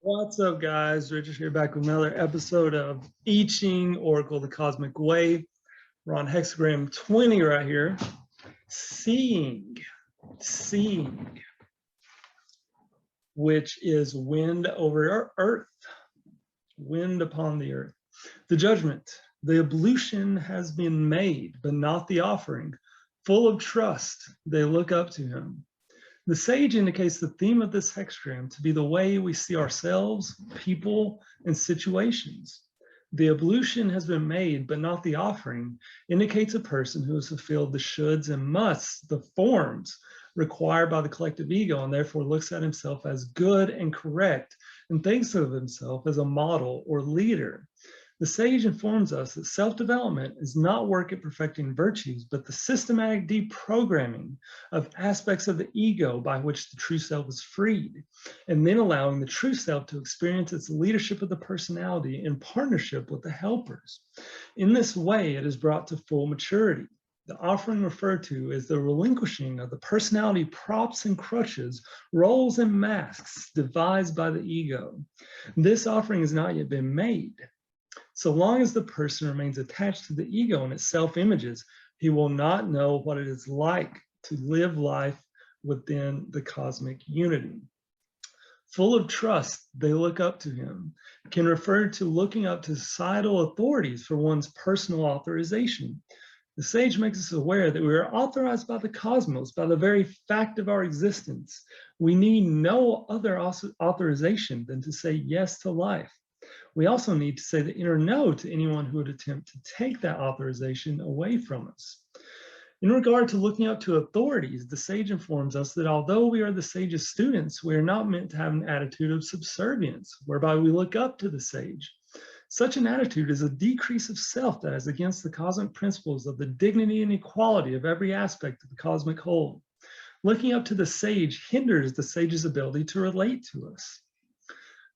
What's up, guys? Richard here, back with another episode of I Ching Oracle, the Cosmic Way. We're on Hexagram 20 right here. Seeing, which is wind over earth, wind upon the earth. The judgment, the ablution has been made, but not the offering. Full of trust, they look up to him. The sage indicates the theme of this hexagram to be the way we see ourselves, people, and situations. The ablution has been made, but not the offering, indicates a person who has fulfilled the shoulds and musts, the forms required by the collective ego, and therefore looks at himself as good and correct and thinks of himself as a model or leader. The sage informs us that self-development is not work at perfecting virtues, but the systematic deprogramming of aspects of the ego by which the true self is freed, and then allowing the true self to experience its leadership of the personality in partnership with the helpers. In this way, it is brought to full maturity. The offering referred to is the relinquishing of the personality props and crutches, roles and masks devised by the ego. This offering has not yet been made. So long as the person remains attached to the ego and its self-images, he will not know what it is like to live life within the cosmic unity. Full of trust, they look up to him, can refer to looking up to societal authorities for one's personal authorization. The sage makes us aware that we are authorized by the cosmos, by the very fact of our existence. We need no other authorization than to say yes to life. We also need to say the inner no to anyone who would attempt to take that authorization away from us. In regard to looking up to authorities, the sage informs us that although we are the sage's students, we are not meant to have an attitude of subservience, whereby we look up to the sage. Such an attitude is a decrease of self that is against the cosmic principles of the dignity and equality of every aspect of the cosmic whole. Looking up to the sage hinders the sage's ability to relate to us.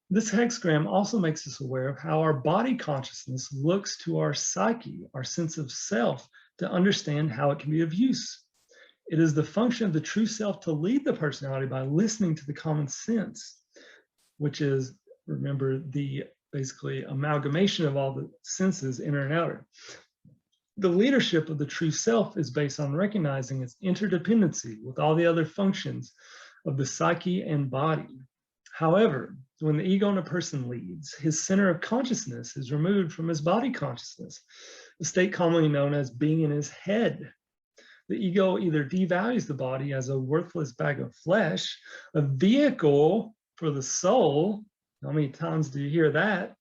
This hexagram also makes us aware of how our body consciousness looks to our psyche, our sense of self, to understand how it can be of use. It is the function of the true self to lead the personality by listening to the common sense, which is, remember, the basically amalgamation of all the senses, inner and outer. The leadership of the true self is based on recognizing its interdependency with all the other functions of the psyche and body. However, when the ego in a person leads, his center of consciousness is removed from his body consciousness, a state commonly known as being in his head. The ego either devalues the body as a worthless bag of flesh, a vehicle for the soul, how many times do you hear that?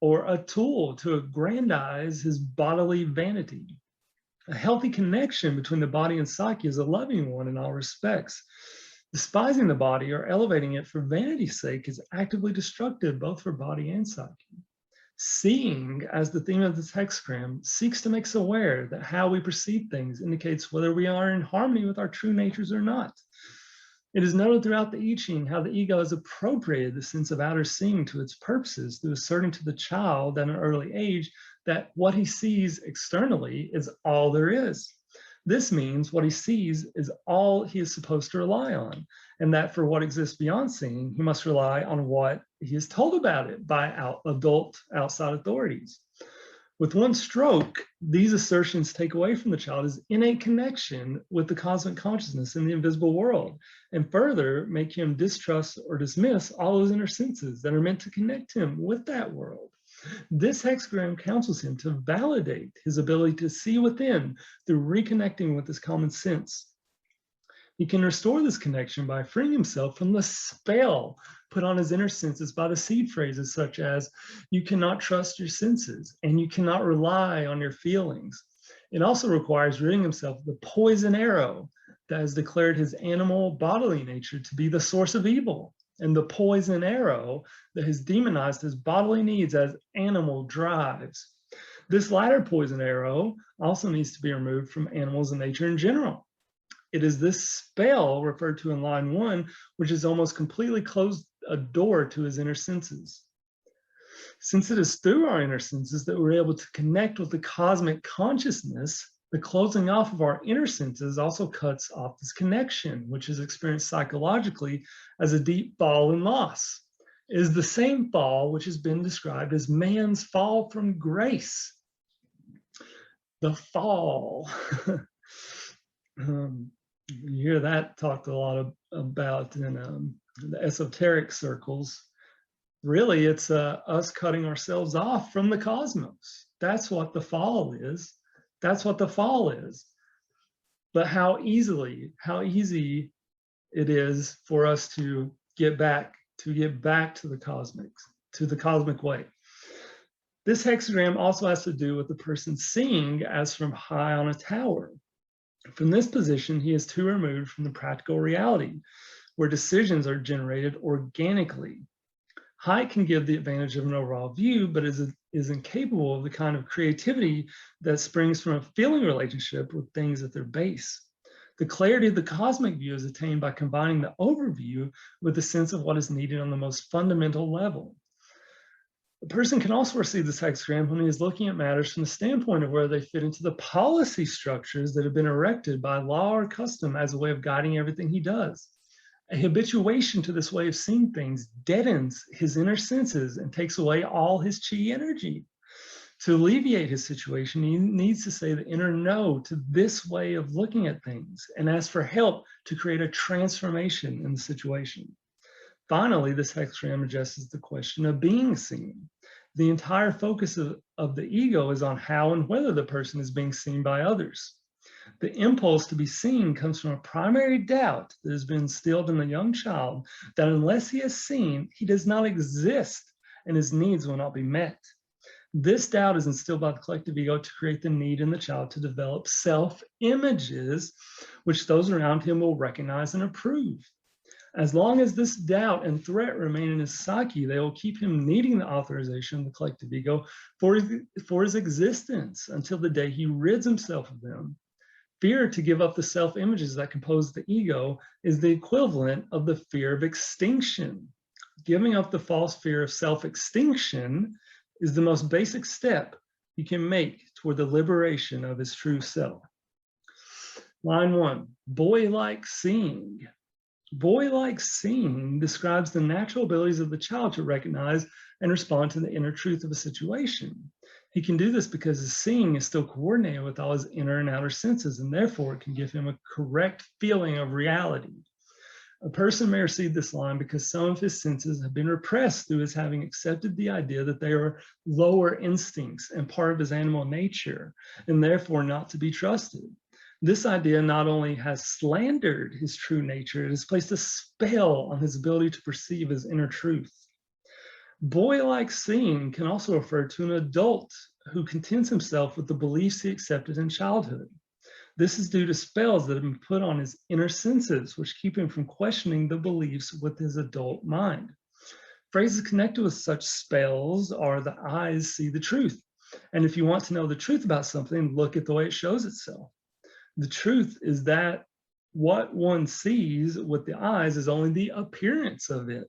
Or a tool to aggrandize his bodily vanity. A healthy connection between the body and psyche is a loving one in all respects. Despising the body or elevating it for vanity's sake is actively destructive both for body and psyche. Seeing, as the theme of this hexagram, seeks to make us aware that how we perceive things indicates whether we are in harmony with our true natures or not. It is noted throughout the I Ching how the ego has appropriated the sense of outer seeing to its purposes through asserting to the child at an early age that what he sees externally is all there is. This means what he sees is all he is supposed to rely on, and that for what exists beyond seeing, he must rely on what he is told about it by adult outside authorities. With one stroke, these assertions take away from the child his innate connection with the cosmic consciousness in the invisible world, and further make him distrust or dismiss all those inner senses that are meant to connect him with that world. This hexagram counsels him to validate his ability to see within through reconnecting with his common sense. He can restore this connection by freeing himself from the spell put on his inner senses by the seed phrases such as, you cannot trust your senses and you cannot rely on your feelings. It also requires ridding himself of the poison arrow that has declared his animal bodily nature to be the source of evil, and the poison arrow that has demonized his bodily needs as animal drives. This latter poison arrow also needs to be removed from animals and nature in general. It is this spell referred to in line 1, which has almost completely closed a door to his inner senses. Since it is through our inner senses that we're able to connect with the cosmic consciousness, the closing off of our inner senses also cuts off this connection, which is experienced psychologically as a deep fall and loss. is the same fall which has been described as man's fall from grace. The fall. You hear that talked a lot about in the esoteric circles. Really, it's us cutting ourselves off from the cosmos. That's what the fall is. That's what the fall is. But how easy it is for us to get back to the cosmic way. This hexagram also has to do with the person seeing as from high on a tower. From this position, he is too removed from the practical reality, where decisions are generated organically. Height can give the advantage of an overall view, but is incapable of the kind of creativity that springs from a feeling relationship with things at their base. The clarity of the cosmic view is attained by combining the overview with the sense of what is needed on the most fundamental level. A person can also receive this hexagram when he is looking at matters from the standpoint of where they fit into the policy structures that have been erected by law or custom as a way of guiding everything he does. A habituation to this way of seeing things deadens his inner senses and takes away all his chi energy. To alleviate his situation, he needs to say the inner no to this way of looking at things and ask for help to create a transformation in the situation. Finally, this hexagram addresses the question of being seen. The entire focus of the ego is on how and whether the person is being seen by others. The impulse to be seen comes from a primary doubt that has been instilled in the young child that unless he is seen, he does not exist and his needs will not be met. This doubt is instilled by the collective ego to create the need in the child to develop self-images, which those around him will recognize and approve. As long as this doubt and threat remain in his psyche, they will keep him needing the authorization of the collective ego for his existence until the day he rids himself of them. Fear to give up the self-images that compose the ego is the equivalent of the fear of extinction. Giving up the false fear of self-extinction is the most basic step he can make toward the liberation of his true self. Line 1, boy-like seeing. Boy-like seeing describes the natural abilities of the child to recognize and respond to the inner truth of a situation. He can do this because his seeing is still coordinated with all his inner and outer senses, and therefore it can give him a correct feeling of reality. A person may receive this line because some of his senses have been repressed through his having accepted the idea that they are lower instincts and part of his animal nature, and therefore not to be trusted. This idea not only has slandered his true nature, it has placed a spell on his ability to perceive his inner truth. Boy-like seeing can also refer to an adult who contents himself with the beliefs he accepted in childhood. This is due to spells that have been put on his inner senses, which keep him from questioning the beliefs with his adult mind. Phrases connected with such spells are the eyes see the truth. And if you want to know the truth about something, look at the way it shows itself. The truth is that what one sees with the eyes is only the appearance of it.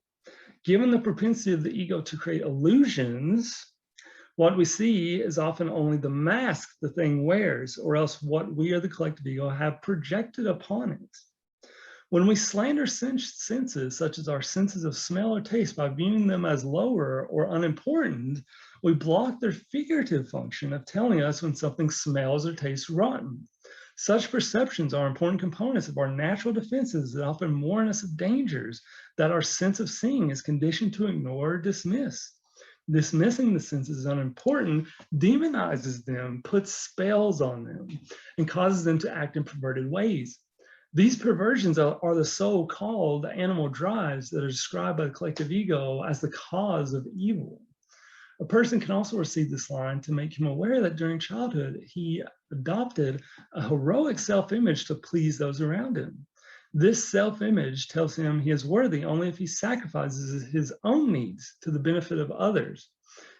Given the propensity of the ego to create illusions, what we see is often only the mask the thing wears, or else what we or the collective ego have projected upon it. When we slander senses, such as our senses of smell or taste, by viewing them as lower or unimportant, we block their figurative function of telling us when something smells or tastes rotten. Such perceptions are important components of our natural defenses that often warn us of dangers that our sense of seeing is conditioned to ignore or dismiss. Dismissing the senses as unimportant demonizes them, puts spells on them, and causes them to act in perverted ways. These perversions are the so-called animal drives that are described by the collective ego as the cause of evil. A person can also receive this line to make him aware that during childhood, he adopted a heroic self-image to please those around him. This self-image tells him he is worthy only if he sacrifices his own needs to the benefit of others.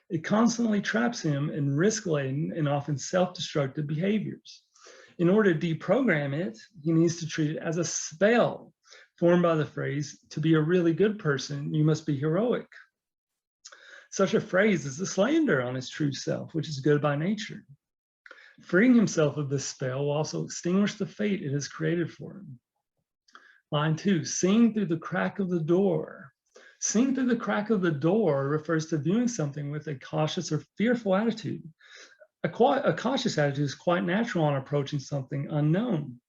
It constantly traps him in risk-laden and often self-destructive behaviors. In order to deprogram it, he needs to treat it as a spell formed by the phrase, "To be a really good person, you must be heroic." Such a phrase is a slander on his true self, which is good by nature. Freeing himself of this spell will also extinguish the fate it has created for him. Line 2, seeing through the crack of the door. Seeing through the crack of the door refers to viewing something with a cautious or fearful attitude. A cautious attitude is quite natural on approaching something unknown.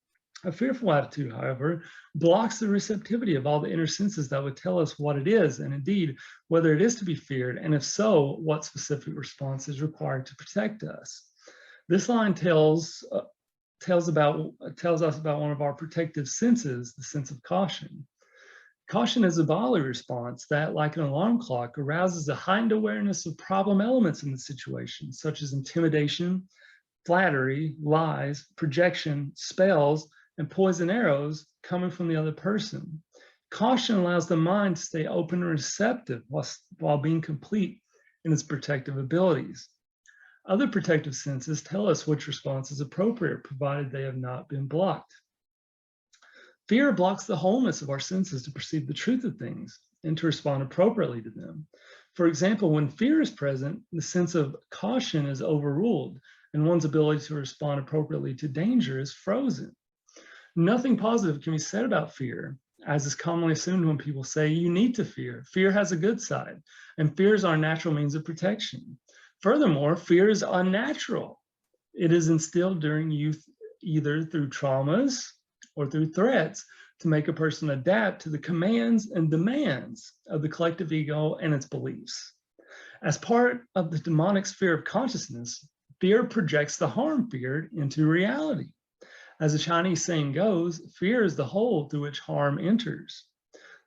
A fearful attitude, however, blocks the receptivity of all the inner senses that would tell us what it is, and indeed, whether it is to be feared, and if so, what specific response is required to protect us. This line tells us about one of our protective senses, the sense of caution. Caution is a bodily response that, like an alarm clock, arouses a heightened awareness of problem elements in the situation, such as intimidation, flattery, lies, projection, spells, and poison arrows coming from the other person. Caution allows the mind to stay open and receptive while being complete in its protective abilities. Other protective senses tell us which response is appropriate, provided they have not been blocked. Fear blocks the wholeness of our senses to perceive the truth of things and to respond appropriately to them. For example, when fear is present, the sense of caution is overruled, and one's ability to respond appropriately to danger is frozen. Nothing positive can be said about fear, as is commonly assumed when people say you need to fear. Fear has a good side, and fear is our natural means of protection. Furthermore, fear is unnatural. It is instilled during youth either through traumas or through threats to make a person adapt to the commands and demands of the collective ego and its beliefs. As part of the demonic sphere of consciousness, fear projects the harm feared into reality. As the Chinese saying goes, fear is the hole through which harm enters.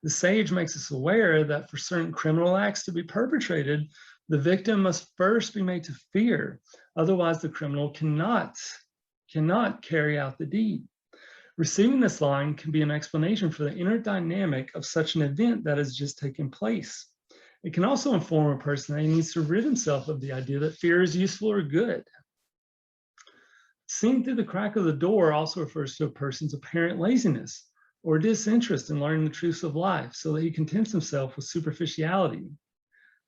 The sage makes us aware that for certain criminal acts to be perpetrated, the victim must first be made to fear. Otherwise, the criminal cannot carry out the deed. Receiving this line can be an explanation for the inner dynamic of such an event that has just taken place. It can also inform a person that he needs to rid himself of the idea that fear is useful or good. Seeing through the crack of the door also refers to a person's apparent laziness or disinterest in learning the truths of life, so that he contents himself with superficiality.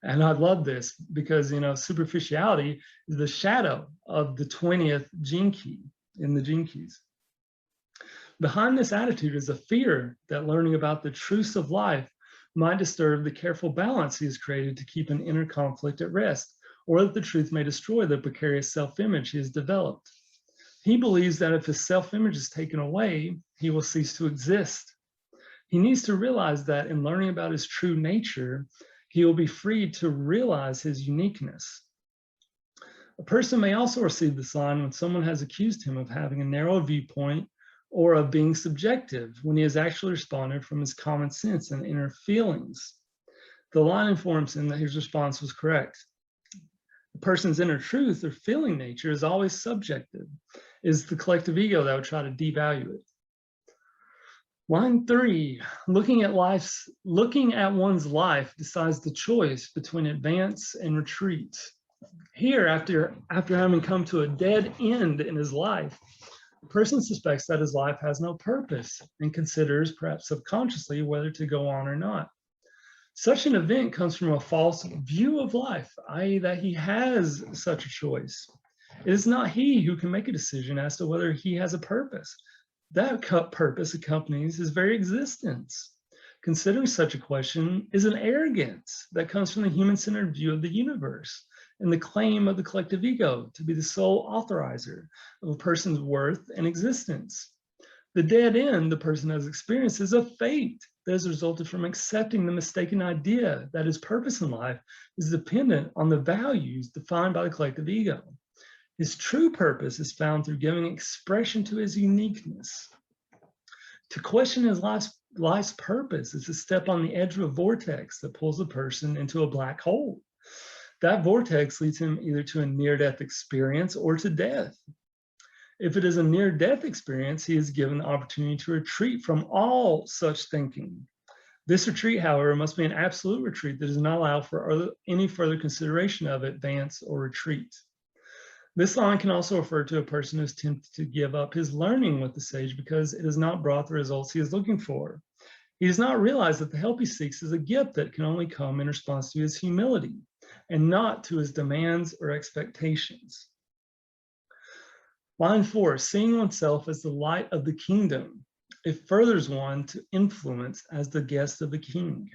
And I love this because, superficiality is the shadow of the 20th gene key in the gene keys. Behind this attitude is a fear that learning about the truths of life might disturb the careful balance he has created to keep an inner conflict at rest, or that the truth may destroy the precarious self-image he has developed. He believes that if his self-image is taken away, he will cease to exist. He needs to realize that in learning about his true nature, he will be freed to realize his uniqueness. A person may also receive this line when someone has accused him of having a narrow viewpoint or of being subjective when he has actually responded from his common sense and inner feelings. The line informs him that his response was correct. The person's inner truth or feeling nature is always subjective. It is the collective ego that would try to devalue it. Line 3, looking at one's life decides the choice between advance and retreat. Here, after having come to a dead end in his life, the person suspects that his life has no purpose and considers, perhaps subconsciously, whether to go on or not. Such an event comes from a false view of life, i.e., that he has such a choice. It is not he who can make a decision as to whether he has a purpose. That purpose accompanies his very existence. Considering such a question is an arrogance that comes from the human-centered view of the universe and the claim of the collective ego to be the sole authorizer of a person's worth and existence. The dead end the person has experienced is a fate that has resulted from accepting the mistaken idea that his purpose in life is dependent on the values defined by the collective ego. His true purpose is found through giving expression to his uniqueness. To question his life's purpose is to step on the edge of a vortex that pulls a person into a black hole. That vortex leads him either to a near-death experience or to death. If it is a near-death experience, he is given the opportunity to retreat from all such thinking. This retreat, however, must be an absolute retreat that does not allow for any further consideration of advance or retreat. This line can also refer to a person who is tempted to give up his learning with the sage because it has not brought the results he is looking for. He does not realize that the help he seeks is a gift that can only come in response to his humility and not to his demands or expectations. Line 4, seeing oneself as the light of the kingdom. It furthers one to influence as the guest of the king.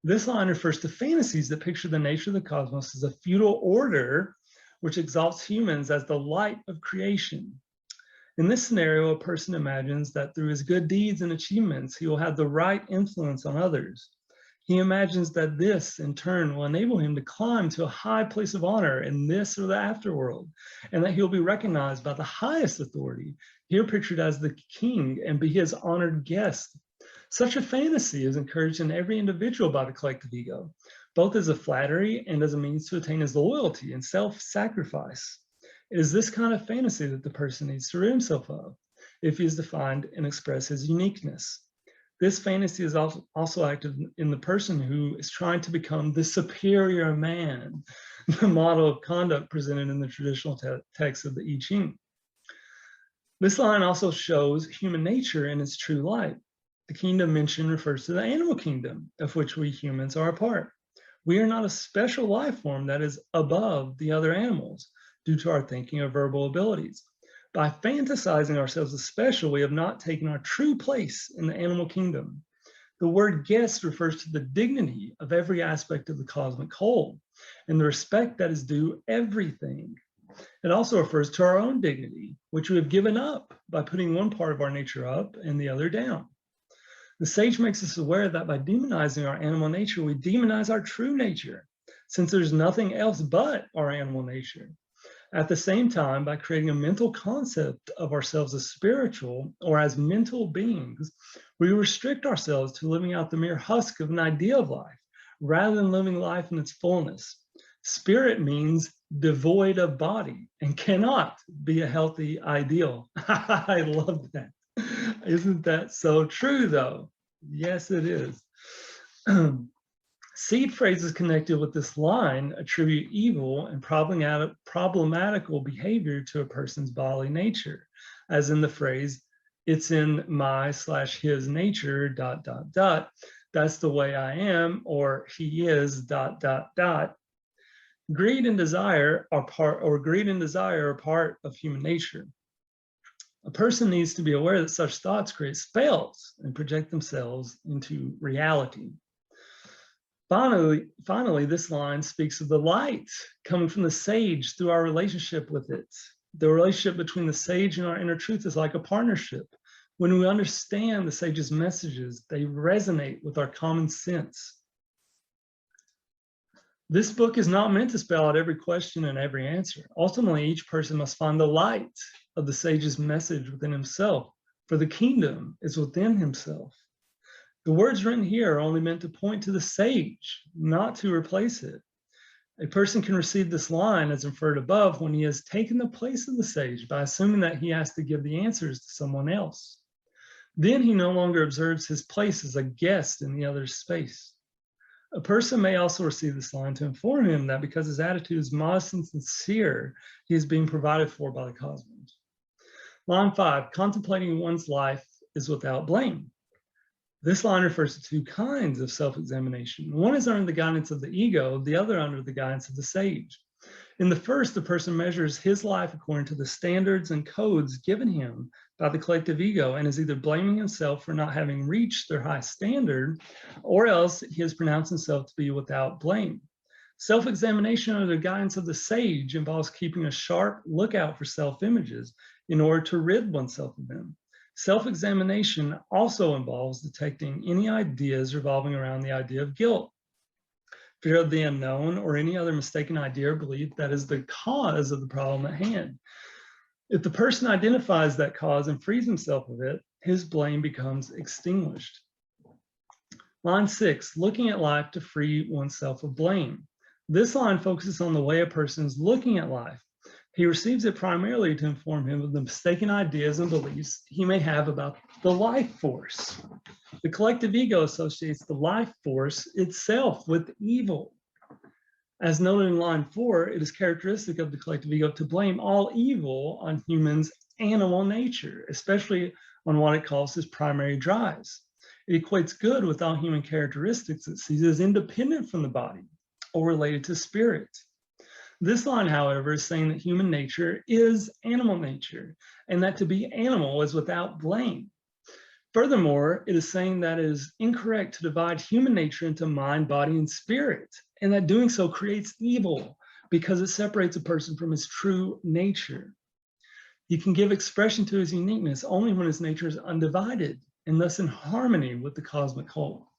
This line refers to fantasies that picture the nature of the cosmos as a feudal order which exalts humans as the light of creation. In this scenario, a person imagines that through his good deeds and achievements, he will have the right influence on others. He imagines that this, in turn, will enable him to climb to a high place of honor in this or the afterworld, and that he'll be recognized by the highest authority, here pictured as the king, and be his honored guest. Such a fantasy is encouraged in every individual by the collective ego, both as a flattery and as a means to attain his loyalty and self-sacrifice. It is this kind of fantasy that the person needs to rid himself of if he is to find and express his uniqueness. This fantasy is also active in the person who is trying to become the superior man, the model of conduct presented in the traditional text of the I Ching. This line also shows human nature in its true light. The kingdom mentioned refers to the animal kingdom, of which we humans are a part. We are not a special life form that is above the other animals due to our thinking or verbal abilities. By fantasizing ourselves as special, we have not taken our true place in the animal kingdom. The word guest refers to the dignity of every aspect of the cosmic whole and the respect that is due everything. It also refers to our own dignity, which we have given up by putting one part of our nature up and the other down. The sage makes us aware that by demonizing our animal nature, we demonize our true nature, since there's nothing else but our animal nature. At the same time, by creating a mental concept of ourselves as spiritual or as mental beings, we restrict ourselves to living out the mere husk of an idea of life, rather than living life in its fullness. Spirit means devoid of body and cannot be a healthy ideal. I love that. Isn't that so true, though? Yes, it is. Seed phrases connected with this line attribute evil and problematical behavior to a person's bodily nature, as in the phrase, it's in my/his nature, ... That's the way I am, or he is ... Greed and desire are part of human nature. A person needs to be aware that such thoughts create spells and project themselves into reality. Finally, this line speaks of the light coming from the sage through our relationship with it. The relationship between the sage and our inner truth is like a partnership. When we understand the sage's messages, they resonate with our common sense. This book is not meant to spell out every question and every answer. Ultimately, each person must find the light of the sage's message within himself, for the kingdom is within himself. The words written here are only meant to point to the sage, not to replace it. A person can receive this line as inferred above when he has taken the place of the sage by assuming that he has to give the answers to someone else. Then he no longer observes his place as a guest in the other's space. A person may also receive this line to inform him that because his attitude is modest and sincere, he is being provided for by the cosmos. Line 5, contemplating one's life is without blame. This line refers to two kinds of self-examination. One is under the guidance of the ego, the other under the guidance of the sage. In the first, the person measures his life according to the standards and codes given him by the collective ego and is either blaming himself for not having reached their high standard, or else he has pronounced himself to be without blame. Self-examination under the guidance of the sage involves keeping a sharp lookout for self-images in order to rid oneself of them. Self-examination also involves detecting any ideas revolving around the idea of guilt, fear of the unknown, or any other mistaken idea or belief that is the cause of the problem at hand. If the person identifies that cause and frees himself of it, his blame becomes extinguished. Line 6, looking at life to free oneself of blame. This line focuses on the way a person is looking at life. He receives it primarily to inform him of the mistaken ideas and beliefs he may have about the life force. The collective ego associates the life force itself with evil. As noted in line 4, it is characteristic of the collective ego to blame all evil on humans' animal nature, especially on what it calls his primary drives. It equates good with all human characteristics it sees as independent from the body or related to spirit. This line, however, is saying that human nature is animal nature and that to be animal is without blame. Furthermore, it is saying that it is incorrect to divide human nature into mind, body, and spirit, and that doing so creates evil because it separates a person from his true nature. He can give expression to his uniqueness only when his nature is undivided and thus in harmony with the cosmic whole.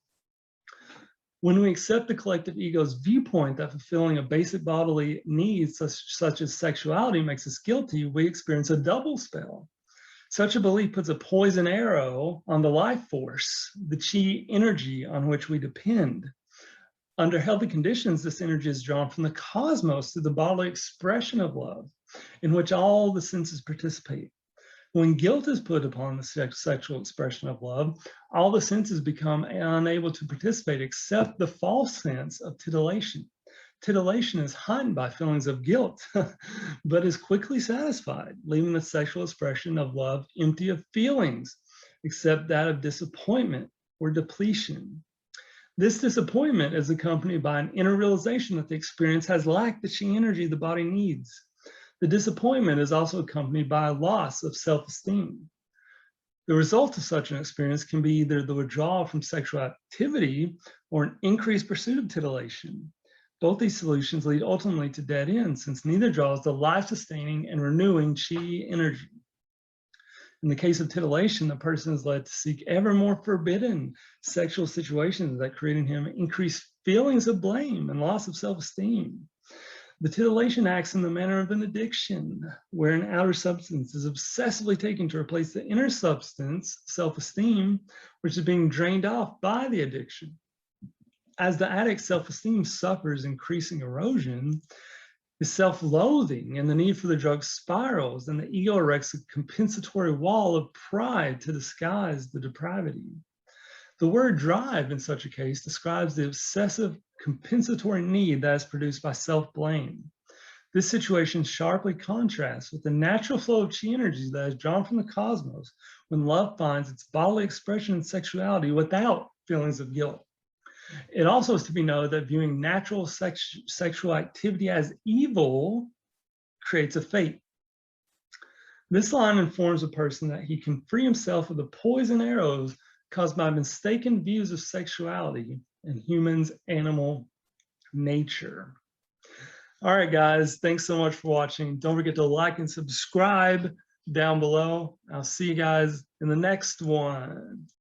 When we accept the collective ego's viewpoint that fulfilling a basic bodily needs such as sexuality makes us guilty, we experience a double spell. Such a belief puts a poison arrow on the life force, the chi energy on which we depend. Under healthy conditions, this energy is drawn from the cosmos to the bodily expression of love, in which all the senses participate. When guilt is put upon the sexual expression of love, all the senses become unable to participate except the false sense of titillation. Titillation is heightened by feelings of guilt, but is quickly satisfied, leaving the sexual expression of love empty of feelings, except that of disappointment or depletion. This disappointment is accompanied by an inner realization that the experience has lacked the chi energy the body needs. The disappointment is also accompanied by a loss of self-esteem. The result of such an experience can be either the withdrawal from sexual activity or an increased pursuit of titillation. Both these solutions lead ultimately to dead ends, since neither draws the life-sustaining and renewing chi energy. In the case of titillation, the person is led to seek ever more forbidden sexual situations that create in him increased feelings of blame and loss of self-esteem. The titillation acts in the manner of an addiction, where an outer substance is obsessively taken to replace the inner substance, self-esteem, which is being drained off by the addiction. As the addict's self-esteem suffers increasing erosion, his self-loathing and the need for the drug spirals, and the ego erects a compensatory wall of pride to disguise the depravity. The word drive in such a case describes the obsessive compensatory need that is produced by self-blame. This situation sharply contrasts with the natural flow of chi energy that is drawn from the cosmos when love finds its bodily expression in sexuality without feelings of guilt. It also is to be noted that viewing natural sexual activity as evil creates a fate. This line informs a person that he can free himself of the poison arrows caused by mistaken views of sexuality and humans' animal nature. All right, guys, thanks so much for watching. Don't forget to like and subscribe down below. I'll see you guys in the next one.